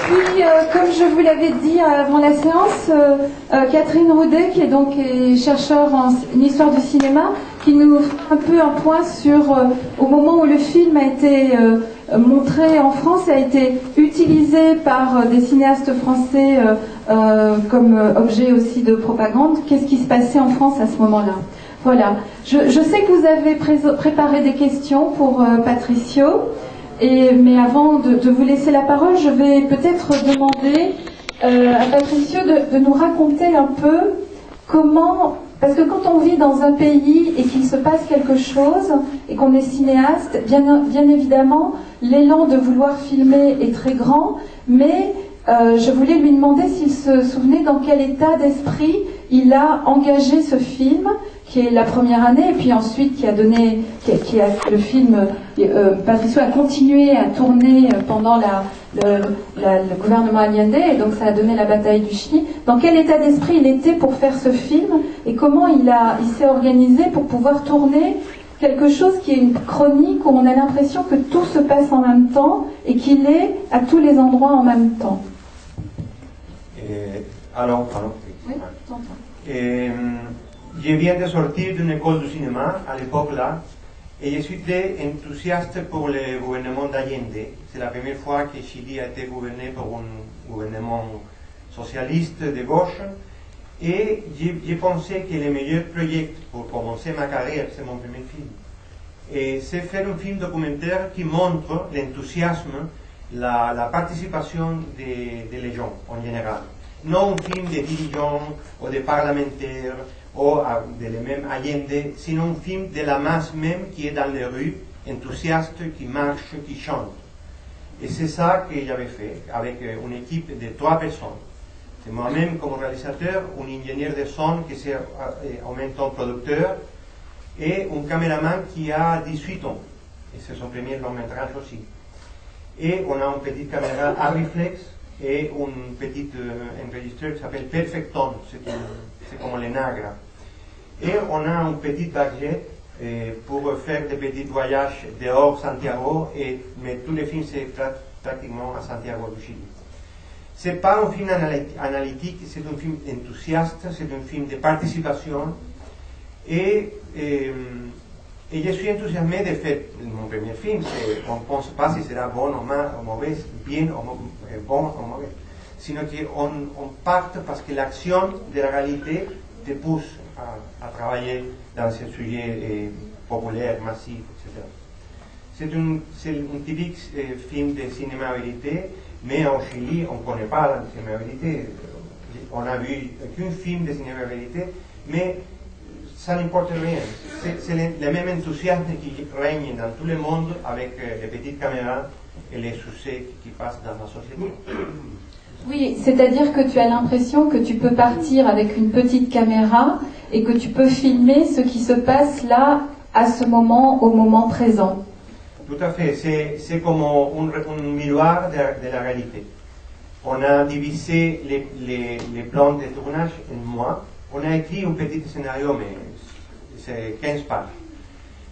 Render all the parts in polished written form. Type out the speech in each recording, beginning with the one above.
puis, comme je vous l'avais dit avant la séance, Catherine Roudet, qui est donc chercheure en histoire du cinéma, qui nous fait un peu un point sur, au moment où le film a été montré en France, a été utilisé par des cinéastes français comme objet aussi de propagande. Qu'est-ce qui se passait en France à ce moment-là? Voilà. Je sais que vous avez préparé des questions pour Patricio. Mais avant de vous laisser la parole, je vais peut-être demander à Patricio de nous raconter un peu comment... Parce que quand on vit dans un pays et qu'il se passe quelque chose et qu'on est cinéaste, bien évidemment, l'élan de vouloir filmer est très grand, mais je voulais lui demander s'il se souvenait dans quel état d'esprit il a engagé ce film, qui est la première année, et puis ensuite qui a le film, Patricio a continué à tourner pendant le gouvernement Allende, et donc ça a donné la bataille du Chili. Dans quel état d'esprit il était pour faire ce film, et comment il s'est organisé pour pouvoir tourner quelque chose qui est une chronique où on a l'impression que tout se passe en même temps, et qu'il est à tous les endroits en même temps. Oui, je viens de sortir d'une école de cinéma à l'époque là, et je suis très enthousiaste pour le gouvernement d'Allende. C'est la première fois que Chili a été gouverné par un gouvernement socialiste de gauche, et j'ai pensé que le meilleur projet pour commencer ma carrière, c'est mon premier film. Et c'est faire un film documentaire qui montre l'enthousiasme, la participation des gens en général. Non un film de dirigeants ou de parlementaires ou de même Allende, sinon un film de la masse même qui est dans les rues, enthousiaste, qui marche, qui chante. Et c'est ça que j'avais fait avec une équipe de 3 personnes. C'est moi-même comme réalisateur, un ingénieur de son qui est en même temps producteur, et un caméraman qui a 18 ans. Et c'est son premier long métrage aussi. Et on a une petite caméra Arriflex et un petit enregistreur qui s'appelle Perfecton, c'est comme les Nagra. Et on a un petit budget pour faire des petits voyages dehors Santiago, mais tous les films c'est pratiquement à Santiago du Chili. C'est pas un film analytique, c'est un film enthousiaste, c'est un film de participation, et je suis enthousiasmé de faire mon premier film. On ne pense pas si sera bon ou mauvais, bien ou bon ou mauvais, sinon qu'on parte parce que l'action de la réalité te pousse à travailler dans ce sujet populaire, massif, etc. C'est un typique film de cinéma vérité, mais en Chili, on ne connaît pas la cinéma vérité. On a vu qu'un film de cinéma vérité, mais ça n'importe rien. C'est le même enthousiasme qui règne dans tout le monde avec les petites caméras et les succès qui passent dans la société. Oui, c'est-à-dire que tu as l'impression que tu peux partir avec une petite caméra et que tu peux filmer ce qui se passe là, à ce moment, au moment présent. Tout à fait, c'est comme un miroir de la réalité. On a divisé les plans de tournage en mois. On a écrit un petit scénario, mais c'est 15 pages.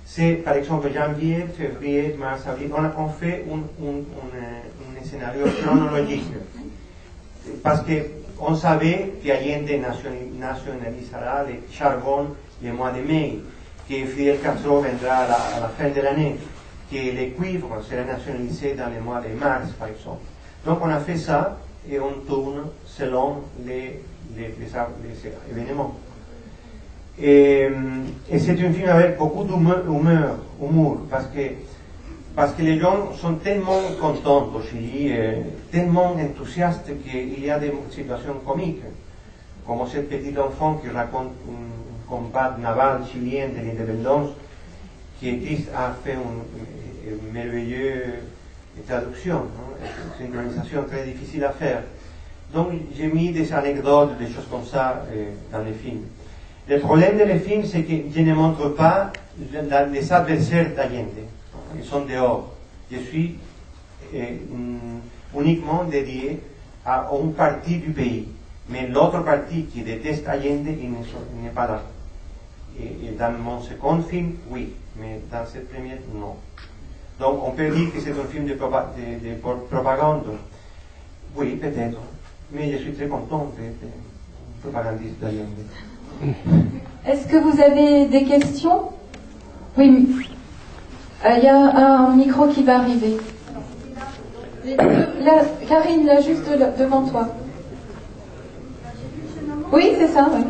C'est par exemple janvier, février, mars, avril. On fait un scénario chronologique. Parce qu'on savait qu'Allende nationalisera le charbon le mois de mai, que Fidel Castro vendra à la fin de l'année, que le cuivre sera nationalisé dans le mois de mars, par exemple. Donc on a fait ça et on tourne selon les événements. Et c'est un film avec beaucoup d'humour, parce que les gens sont tellement contents au Chili, tellement enthousiastes qu'il y a des situations comiques, comme ce petit enfant qui raconte un combat naval chilien de l'indépendance, qui a fait une merveilleuse traduction, une synchronisation très difficile à faire. Donc j'ai mis des anecdotes, des choses comme ça dans les films. Le problème de les films, c'est que je ne montre pas les adversaires d'Allende. Ils sont dehors. Je suis uniquement dédié à une partie du pays. Mais l'autre partie qui déteste Allende, il n'est pas là. Et dans mon second film, oui. Mais dans cette première, non. Donc on peut dire que c'est un film de propagande. Oui, peut-être. Mais je suis très content d'être propagandiste d'Allende. Est-ce que vous avez des questions? Oui. Il y a un micro qui va arriver. Là, Karine, là, juste devant toi. Oui, c'est ça, oui.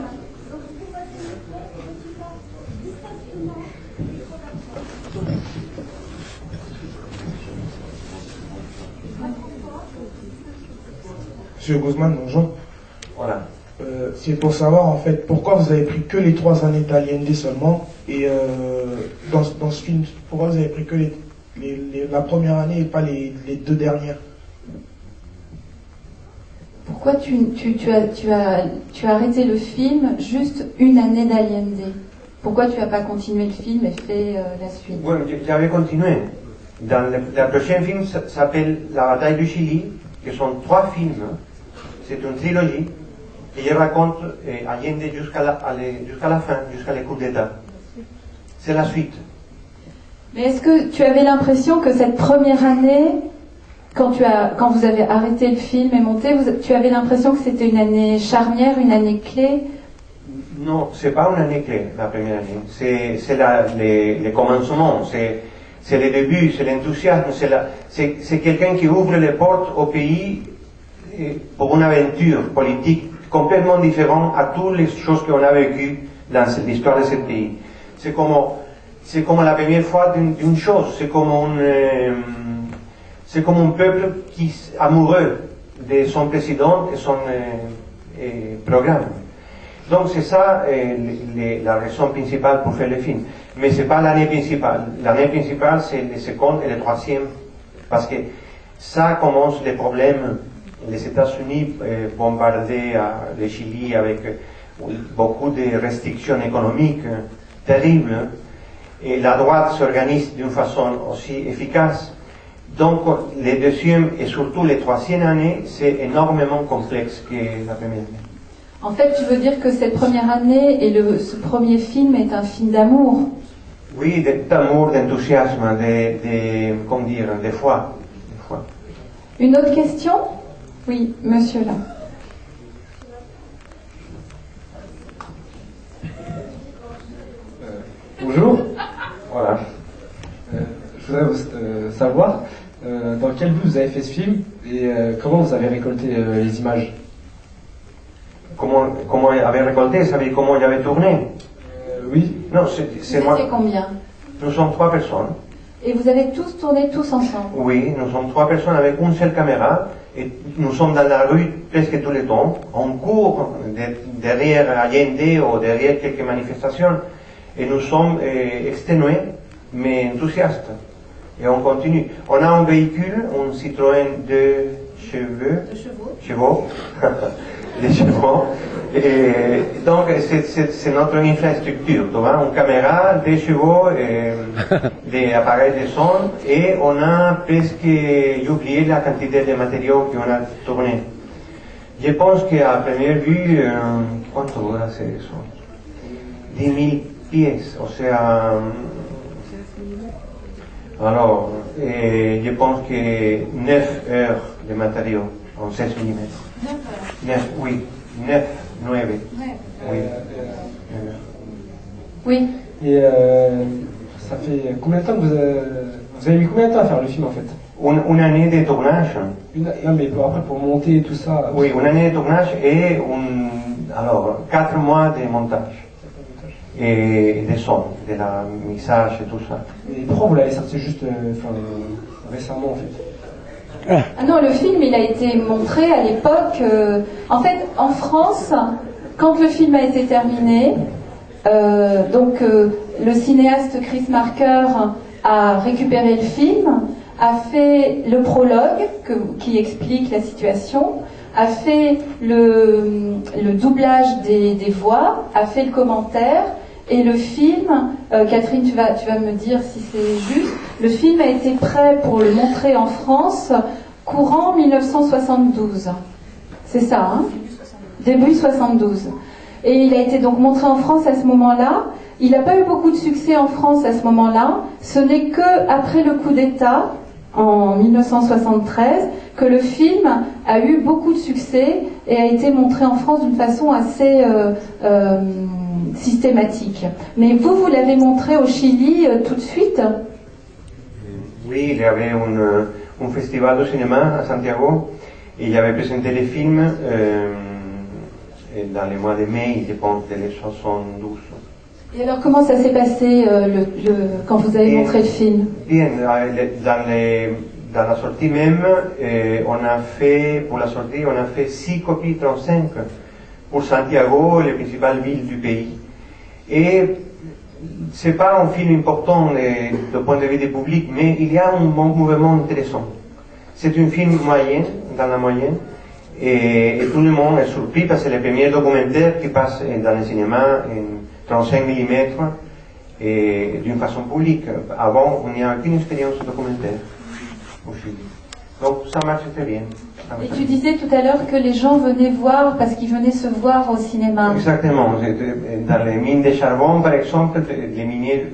Monsieur Guzman, bonjour. Voilà. C'est pour savoir en fait pourquoi vous avez pris que les 3 années d'Allende seulement et dans ce film, pourquoi vous avez pris que la première année et pas les 2 dernières? Pourquoi tu as arrêté le film juste une année d'Allende? Pourquoi tu n'as pas continué le film et fait la suite? Oui, j'avais continué. Dans le prochain film s'appelle La bataille du Chili, qui sont 3 films. C'est une trilogie. Et je raconte Allende jusqu'à la fin, jusqu'à le coup d'État. C'est la suite. Mais est-ce que tu avais l'impression que cette première année, quand vous avez arrêté le film et monté, tu avais l'impression que c'était une année charnière, une année clé? Non, c'est pas une année clé, la première année. C'est le commencement, c'est le début, c'est l'enthousiasme, c'est quelqu'un qui ouvre les portes au pays pour une aventure politique complètement différente à toutes les choses qu'on a vécues dans l'histoire de ce pays. C'est comme la première fois d'une chose, c'est comme un peuple qui est amoureux de son président et son programme. Donc c'est ça la raison principale pour faire le film. Mais c'est pas l'année principale. L'année principale, c'est le second et le troisième. Parce que ça commence les problèmes. Les États-Unis bombardaient le Chili avec beaucoup de restrictions économiques terribles. Et la droite s'organise d'une façon aussi efficace. Donc, les deuxième et surtout les troisième années, c'est énormément complexe que la première année. En fait, tu veux dire que cette première année et ce premier film est un film d'amour? Oui, d'amour, d'enthousiasme, comment dire, de foi. Une autre question? Oui, monsieur là. Bonjour. Voilà. Je voudrais savoir dans quel but vous avez fait ce film et comment vous avez récolté les images. Comment j'avais récolté, ça veut dire comment j'avais tourné? Oui. Non, c'est moi. Vous étiez combien? Nous sommes 3 personnes. Et vous avez tous tourné tous ensemble? Oui, nous sommes 3 personnes avec une seule caméra et nous sommes dans la rue presque tous les temps. On court derrière Allende ou derrière quelques manifestations et nous sommes exténués mais enthousiastes. Et on continue. On a un véhicule, un Citroën de chevaux. Des chevaux. Et donc, c'est notre infrastructure, tu vois, une caméra, des chevaux, des appareils de son, et on a presque, j'ai oublié la quantité de matériaux qu'on a tourné. Je pense qu'à première vue, ¿cuánto hace eso? 10 000 pièces, o sea, alors, je pense que 9 heures de matériaux en 16 mm. 9, oui, 9, 9. Oui. Oui. Et ça fait combien de temps que vous avez mis combien de temps à faire le film en fait? Une année de tournage. Non mais après pour monter tout ça. Oui, une année de tournage et 4 mois de montage. Et de son, de la mixage et tout ça. Et pourquoi vous l'avez sorti juste récemment en fait? Ah non, le film, il a été montré à l'époque. En fait, en France, quand le film a été terminé, le cinéaste Chris Marker a récupéré le film, a fait le prologue qui explique la situation, a fait le doublage des voix, a fait le commentaire. Et le film, Catherine, tu vas me dire si c'est juste, le film a été prêt pour le montrer en France courant 1972. C'est ça, hein? Début 72. Et il a été donc montré en France à ce moment-là. Il n'a pas eu beaucoup de succès en France à ce moment-là. Ce n'est que après le coup d'État, en 1973, que le film a eu beaucoup de succès et a été montré en France d'une façon assez systématique. Mais vous l'avez montré au Chili tout de suite? Oui, il y avait un festival de cinéma à Santiago et il avait présenté les films dans le mois de mai, je pense, de 1972. Et alors, comment ça s'est passé quand vous avez montré le film? Bien, dans la sortie même, pour la sortie, on a fait 6 copies 35 pour Santiago, les principales villes du pays. Et c'est pas un film important du point de vue du public, mais il y a un mouvement intéressant. C'est un film moyen, dans la moyenne, et tout le monde est surpris parce que c'est le premier documentaire qui passe dans le cinéma en 35 mm et d'une façon publique. Avant, on n'y a aucune expérience documentaire au Chili. Donc ça marche très bien. Et tu disais tout à l'heure que les gens venaient voir parce qu'ils venaient se voir au cinéma. Exactement. Dans les mines de charbon, par exemple, les miniers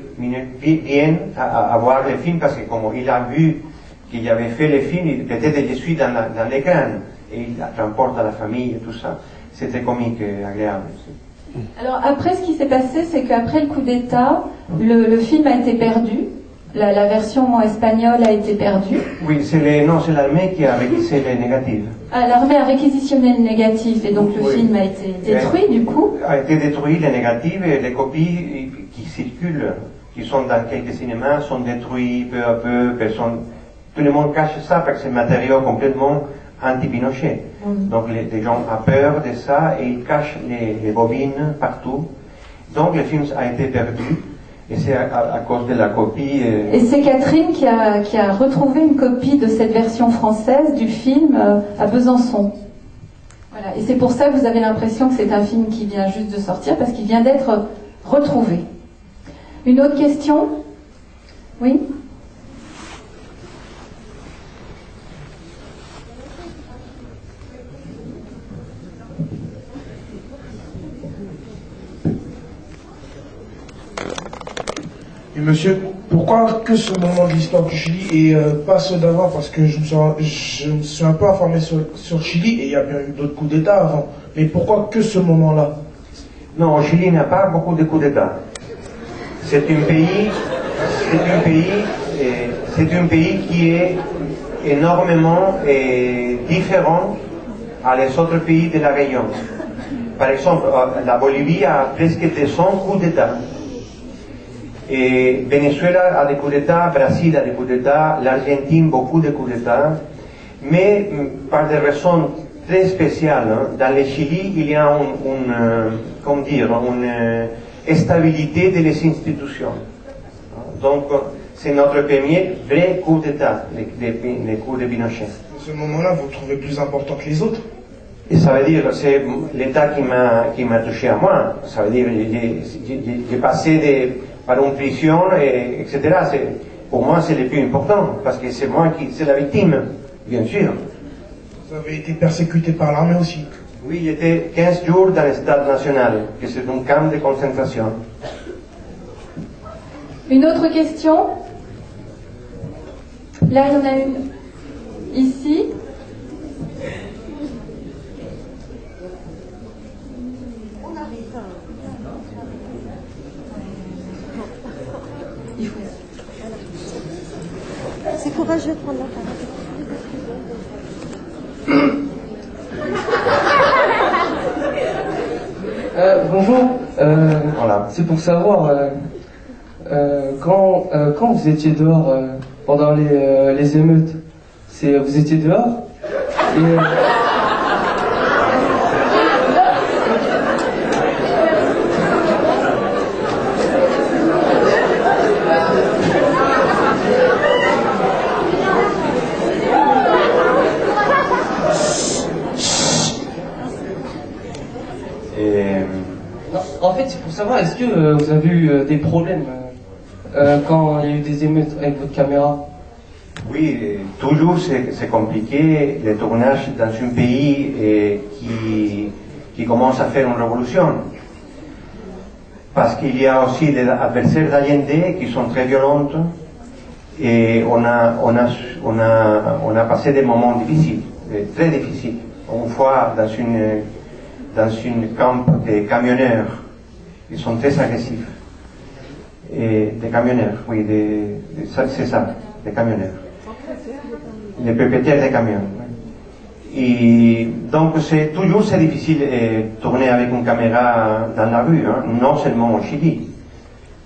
viennent à voir les films parce que comme il a vu qu'il avait fait les films, peut-être je suis dans l'écran et il rapporte à la famille et tout ça. C'était comique et agréable. Alors après, ce qui s'est passé, c'est qu'après le coup d'État, le film a été perdu. La version espagnole a été perdue. Oui, c'est l'armée qui a réquisitionné les négatifs. Ah, l'armée a réquisitionné le négatif et donc le film a été détruit du coup. A été détruit, les négatifs et les copies qui circulent, qui sont dans quelques cinémas, sont détruits peu à peu. Tout le monde cache ça parce que c'est un matériau complètement anti-Pinochet. Donc les gens ont peur de ça et ils cachent les bobines partout. Donc le film a été perdu. Et c'est à cause de la copie. Et c'est Catherine qui a retrouvé une copie de cette version française du film à Besançon. Voilà. Et c'est pour ça que vous avez l'impression que c'est un film qui vient juste de sortir, parce qu'il vient d'être retrouvé. Une autre question? Oui? Et monsieur, pourquoi que ce moment de l'histoire du Chili et pas ceux d'avant? Parce que je me suis un peu informé sur Chili et il y a bien eu d'autres coups d'État avant. Mais pourquoi que ce moment-là? Non, au Chili, il n'y a pas beaucoup de coups d'État. C'est un pays qui est énormément différent à les autres pays de la région. Par exemple, la Bolivie a presque 200 coups d'État. Et Venezuela a des coups d'État, Brésil a des coups d'État, l'Argentine beaucoup de coups d'État, mais par des raisons très spéciales. Dans le Chili, il y a une stabilité des institutions. Donc, c'est notre premier vrai coup d'État, le coup de Pinochet. À ce moment-là, vous le trouvez plus important que les autres? Et ça veut dire, c'est l'État qui m'a touché à moi. Ça veut dire, j'ai passé par une prison, etc. Pour moi, c'est le plus important, parce que c'est moi c'est la victime, bien sûr. Vous avez été persécuté par l'armée aussi? Oui, j'étais 15 jours dans le Stade national, que c'est un camp de concentration. Une autre question? Là, il y en a une ici. C'est courageux de prendre la parole. Bonjour, Voilà. c'est pour savoir, quand vous étiez dehors pendant les émeutes, vous étiez dehors et, en fait, c'est pour savoir, est-ce que vous avez eu des problèmes quand il y a eu des émeutes avec votre caméra? Oui, toujours c'est compliqué le tournage dans un pays qui commence à faire une révolution. Parce qu'il y a aussi les adversaires d'Allende qui sont très violents Et on a passé des moments difficiles, très difficiles. Une fois dans une camp de camionneurs, ils sont très agressifs. Et des camionneurs, oui, c'est ça, des camionneurs. Les propriétaires des camions. Et donc c'est difficile de tourner avec une caméra dans la rue, hein, non seulement au Chili.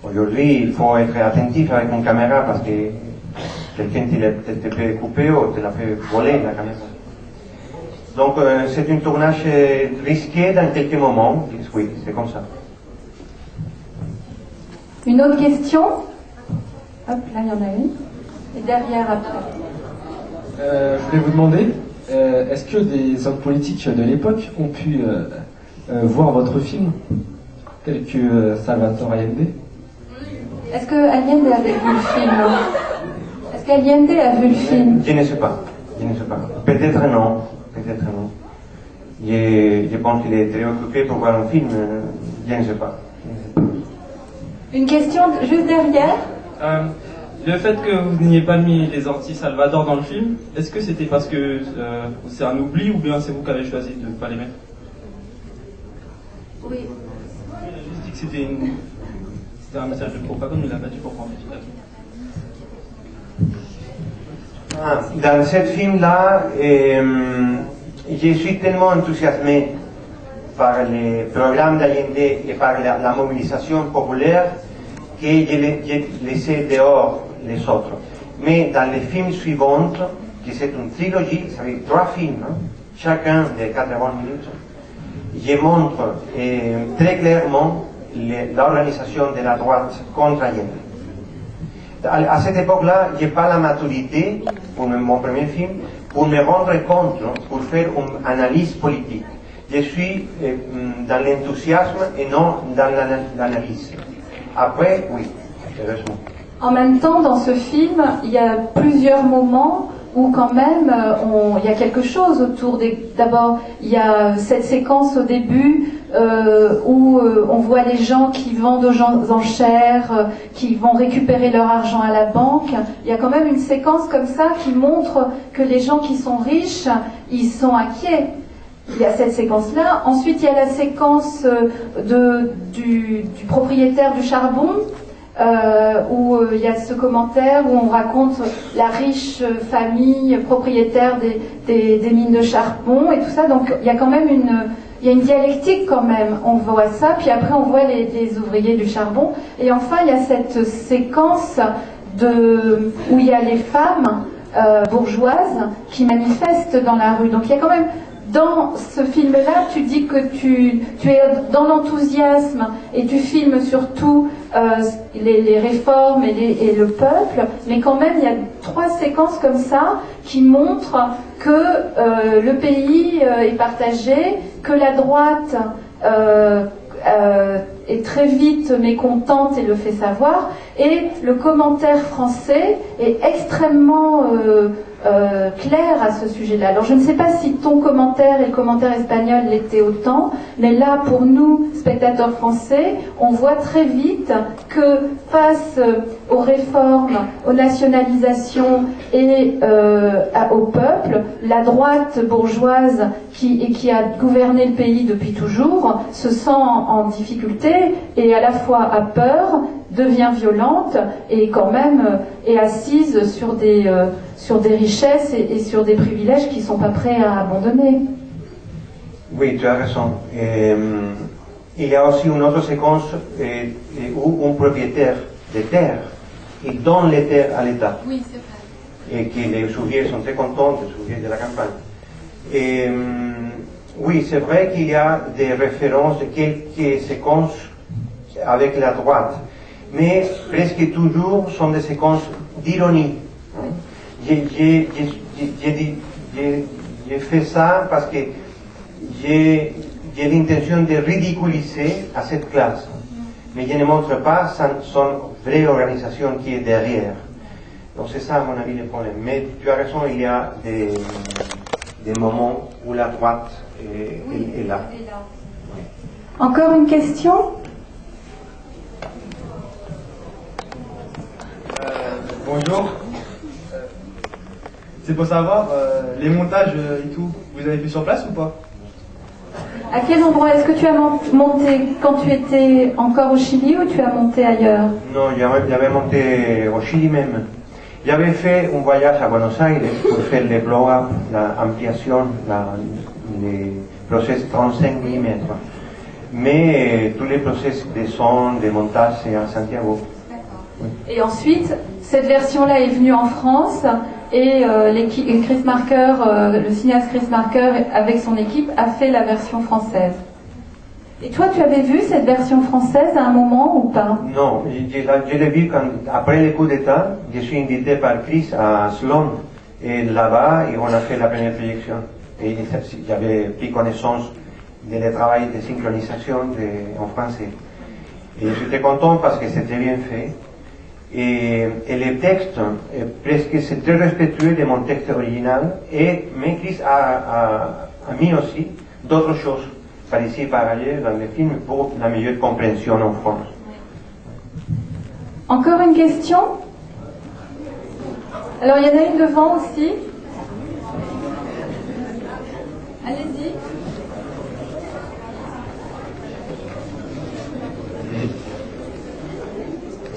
Aujourd'hui, il faut être attentif avec une caméra parce que quelqu'un te peut couper ou te la fait voler la caméra. Donc c'est un tournage risqué dans quelques moments, oui, c'est comme ça. Une autre question? Hop, là il y en a une. Et derrière après. Je voulais vous demander, est-ce que des hommes politiques de l'époque ont pu voir votre film, tel que Salvador Allende? Est-ce que Allende avait vu le film? Est-ce qu'Allende a vu le film? Je ne sais pas. Peut-être non. Je pense qu'il est très occupé pour voir un film. Je ne sais pas. Une question juste derrière. Le fait que vous n'ayez pas mis les anti-Salvador dans le film, est-ce que c'était parce que c'est un oubli ou bien c'est vous qui avez choisi de ne pas les mettre? Oui. Il a juste dit que c'était un message de propagande, il n'a pas dit pourquoi. Dans ce film-là, je suis tellement enthousiasmé par le programme d'Allende et par la mobilisation populaire que j'ai laissé dehors les autres. Mais dans les films suivants, qui c'est une trilogie, ça veut dire 3 films, hein, chacun de 80 minutes, je montre très clairement l'organisation de la droite contre Allende. À cette époque-là, je n'ai pas la maturité, pour mon premier film, pour me rendre compte, pour faire une analyse politique. Je suis dans l'enthousiasme et non dans l'analyse. Après, oui, heureusement. En même temps, dans ce film, il y a plusieurs moments où quand même il y a quelque chose autour des... D'abord, il y a cette séquence au début où on voit les gens qui vendent aux enchères, qui vont récupérer leur argent à la banque. Il y a quand même une séquence comme ça qui montre que les gens qui sont riches, ils sont inquiets. Il y a cette séquence-là. Ensuite, il y a la séquence du propriétaire du charbon, où il y a ce commentaire où on raconte la riche famille propriétaire des mines de charbon et tout ça. Donc il y a quand même il y a une dialectique quand même. On voit ça, puis après on voit les ouvriers du charbon. Et enfin il y a cette séquence où il y a les femmes bourgeoises qui manifestent dans la rue. Donc il y a quand même... Dans ce film-là, tu dis que tu es dans l'enthousiasme et tu filmes surtout les réformes et le peuple, mais quand même il y a 3 séquences comme ça qui montrent que le pays est partagé, que la droite est très vite mécontente et le fait savoir, et le commentaire français est extrêmement clair à ce sujet-là. Alors je ne sais pas si ton commentaire et le commentaire espagnol l'étaient autant, mais là pour nous, spectateurs français, on voit très vite que face aux réformes, aux nationalisations et au peuple, la droite bourgeoise qui a gouverné le pays depuis toujours se sent en difficulté et à la fois a peur, devient violente et quand même est assise sur des richesses et sur des privilèges qu'ils ne sont pas prêts à abandonner. Oui, tu as raison. Il y a aussi une autre séquence où un propriétaire de terre il donne les terres à l'État. Oui, c'est vrai. Et que les ouvriers sont très contents, les ouvriers de la campagne. Et, oui, c'est vrai qu'il y a des références de quelques séquences avec la droite, mais presque toujours sont des séquences d'ironie. J'ai fait ça parce que j'ai l'intention de ridiculiser à cette classe, mais je ne montre pas son vraie organisation qui est derrière. Donc c'est ça à mon avis le problème. Mais tu as raison, il y a des moments où la droite est là. Encore une question? Bonjour. C'est pour savoir, les montages et tout, vous avez fait sur place ou pas? À quel endroit est-ce que tu as monté quand tu étais encore au Chili ou tu as monté ailleurs? Non, j'avais monté au Chili même. J'avais fait un voyage à Buenos Aires pour faire les blow-up, l'ampliation, les process 35 mm. Mais tous les process de son, de montage, c'est à Santiago. Oui. Et ensuite, cette version-là est venue en France et Chris Marker, le cinéaste Chris Marker, avec son équipe, a fait la version française. Et toi, tu avais vu cette version française à un moment ou pas? Non, je l'ai vu après le coup d'État. Je suis invité par Chris à Sloan. Et là-bas, on a fait la première projection. Et j'avais pris connaissance du travail de synchronisation en français. Et j'étais content parce que c'était bien fait. Et le texte, presque c'est très respectueux de mon texte original. Mais Chris a mis aussi d'autres choses par ici, par ailleurs, dans le film, pour la meilleure compréhension en France. Encore une question? Alors, il y en a une devant aussi. Allez-y.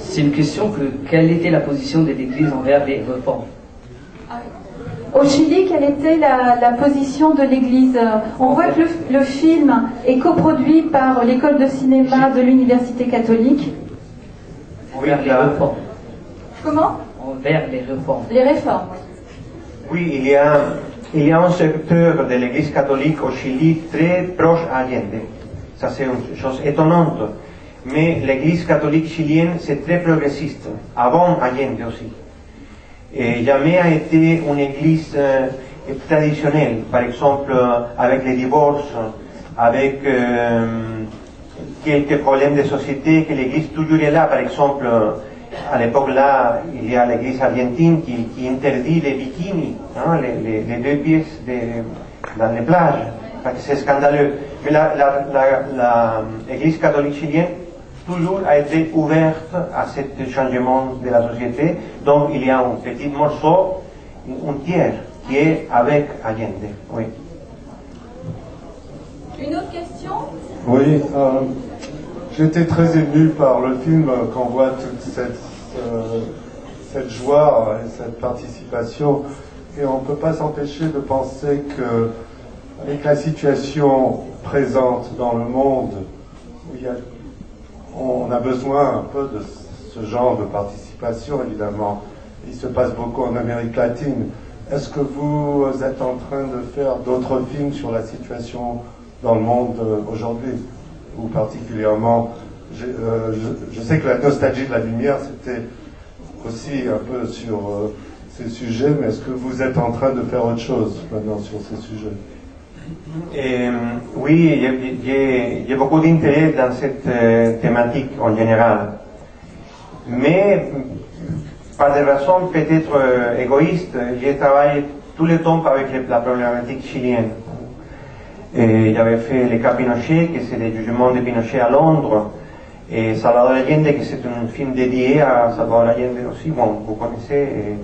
C'est une question quelle était la position de l'Église envers les réformes? Au Chili, quelle était la position de l'Église? On voit que le film est coproduit par l'école de cinéma de l'Université catholique. Envers les réformes. Comment? Envers les réformes. Les réformes, oui. Oui, il y a un secteur de l'Église catholique au Chili très proche à Allende. Ça, c'est une chose étonnante. Mais l'Église catholique chilienne, c'est très progressiste, avant Allende aussi. Et jamais a été une église traditionnelle, par exemple avec les divorces, avec quelques problèmes de société, que l'église toujours est là. Par exemple, à l'époque là, il y a l'église argentine qui interdit les bikinis, hein, les deux pièces dans les plages, parce que c'est scandaleux. Mais l'église catholique chilienne toujours a été ouverte à ce changement de la société. Donc il y a un petit morceau, un tiers, qui est avec Allende. Oui. Une autre question? Oui, j'étais très ému par le film quand on voit toute cette joie et cette participation. Et on ne peut pas s'empêcher de penser que, avec la situation présente dans le monde, où on a besoin un peu de ce genre de participation, évidemment. Il se passe beaucoup en Amérique latine. Est-ce que vous êtes en train de faire d'autres films sur la situation dans le monde aujourd'hui? Ou particulièrement, je sais que la nostalgie de la lumière, c'était aussi un peu sur ces sujets, mais est-ce que vous êtes en train de faire autre chose maintenant sur ces sujets? Oui, j'ai beaucoup d'intérêt dans cette thématique en général. Mais, par des raisons peut-être égoïstes, j'ai travaillé tout le temps avec la problématique chilienne. J'avais fait Le cas Pinochet, que c'est le jugement de Pinochet à Londres, et Salvador Allende, que c'est un film dédié à Salvador Allende aussi, bon, vous connaissez.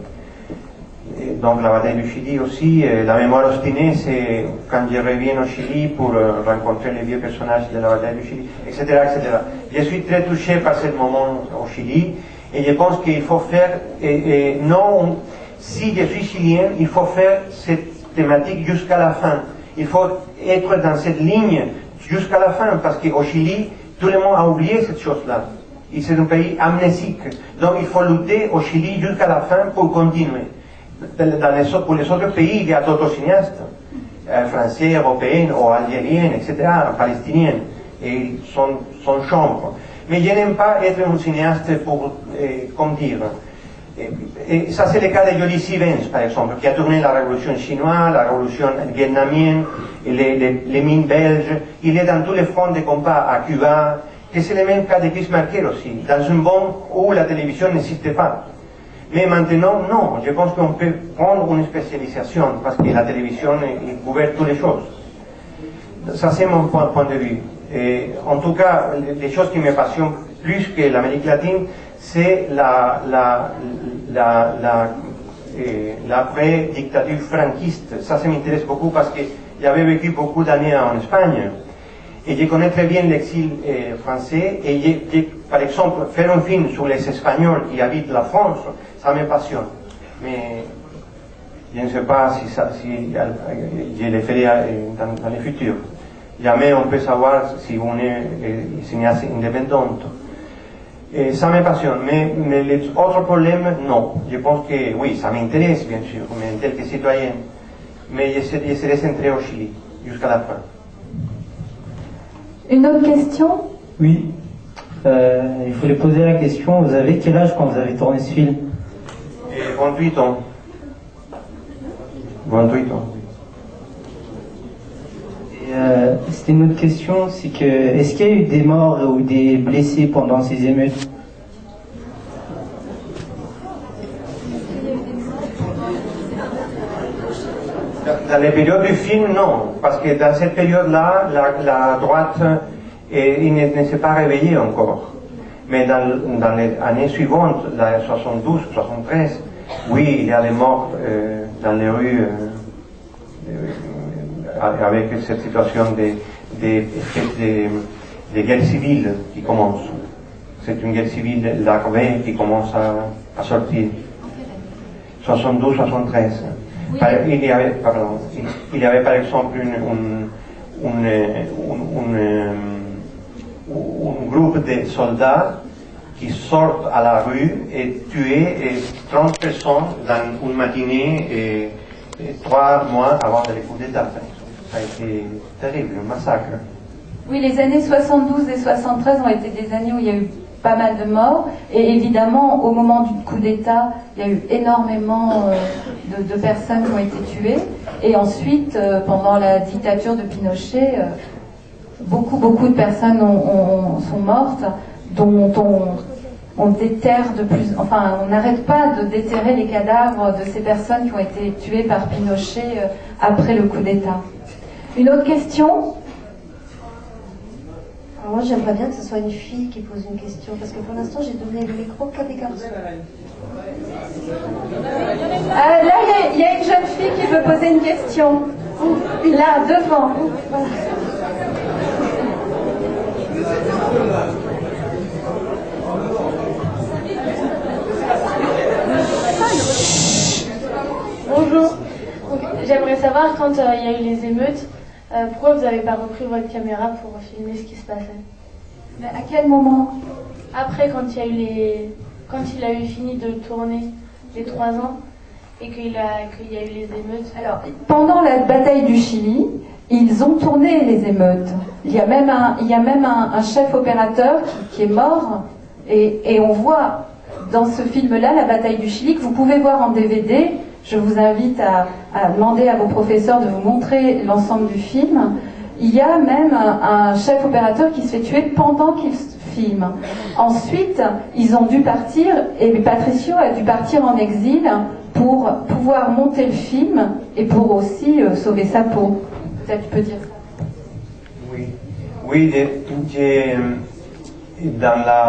Donc la bataille du Chili aussi, la mémoire obstinée, c'est quand je reviens au Chili pour rencontrer les vieux personnages de la bataille du Chili, etc., etc. Je suis très touché par ce moment au Chili, et je pense qu'il faut faire, non, si je suis chilien, il faut faire cette thématique jusqu'à la fin. Il faut être dans cette ligne jusqu'à la fin, parce qu'au Chili, tout le monde a oublié cette chose-là. C'est un pays amnésique. Donc il faut lutter au Chili jusqu'à la fin pour continuer. Pour les autres pays, il y a d'autres cinéastes, français, européens, ou algériens, etc., palestiniens, et ils sont chambres. Mais je n'aime pas être un cinéaste pour, comment dire, et ça c'est le cas de Jody Stevens, par exemple, qui a tourné la révolution chinoise, la révolution vietnamienne, les mines belges. Il est dans tous les fronts de combat à Cuba, que c'est le même cas de Chris Marker aussi, dans un monde où la télévision n'existait pas. Mais maintenant, non, je pense qu'on peut prendre une spécialisation, parce que la télévision couvre toutes les choses. Ça c'est mon point de vue. Et en tout cas, les choses qui me passionnent plus que l'Amérique latine, c'est l'après-dictature franquiste. Ça m'intéresse beaucoup parce que j'avais vécu beaucoup d'années en Espagne et je connais très bien l'exil français et par exemple, faire un film sur les Espagnols qui habitent la France, ça me passionne. Mais je ne sais pas si je le ferai dans le futur. Jamais on peut savoir si on est cinéaste indépendant. Ça me passionne, mais les autres problèmes, non. Je pense que oui, ça m'intéresse bien sûr, mais en tant que citoyen. Mais je serai centré au Chili jusqu'à la fin. Une autre question? Oui. Il fallait poser la question, vous avez quel âge quand vous avez tourné ce film? 28 ans. 28 ans. C'était une autre question, c'est que est-ce qu'il y a eu des morts ou des blessés pendant ces émeutes? Dans les périodes du film, non, parce que dans cette période-là, la droite ne s'est pas réveillée encore. Mais dans les années suivantes, la 72, 73, oui, il y a des morts dans les rues avec cette situation de guerre civile qui commence. C'est une guerre civile larvée qui commence à sortir. 72, 73. Oui. Il y avait par exemple un groupe de soldats qui sortent à la rue et tuent 30 personnes dans une matinée 3 mois avant le coup d'État. Ça a été terrible, un massacre. Oui, les années 72 et 73 ont été des années où il y a eu pas mal de morts, et évidemment, au moment du coup d'État, il y a eu énormément de personnes qui ont été tuées, et ensuite, pendant la dictature de Pinochet, beaucoup de personnes sont mortes, dont on déterre de plus, enfin, on n'arrête pas de déterrer les cadavres de ces personnes qui ont été tuées par Pinochet après le coup d'État. Une autre question? Alors moi j'aimerais bien que ce soit une fille qui pose une question, parce que pour l'instant j'ai donné le micro qu'à des garçons. Là il y a une jeune fille qui veut poser une question. Là, devant. Bonjour. J'aimerais savoir, quand il y a eu les émeutes, pourquoi vous n'avez pas repris votre caméra pour filmer ce qui se passait? Mais à quel moment? Après, quand il a eu fini de tourner les 3 ans et qu'il y a eu les émeutes. Alors, pendant la bataille du Chili, ils ont tourné les émeutes. Il y a même un chef opérateur qui est mort, et on voit dans ce film-là la bataille du Chili que vous pouvez voir en DVD. Je vous invite à demander à vos professeurs de vous montrer l'ensemble du film. Il y a même un chef opérateur qui se fait tuer pendant qu'il filme. Ensuite, ils ont dû partir, et Patricio a dû partir en exil pour pouvoir monter le film et pour aussi sauver sa peau. Peut-être tu peux dire ça. Oui, dans la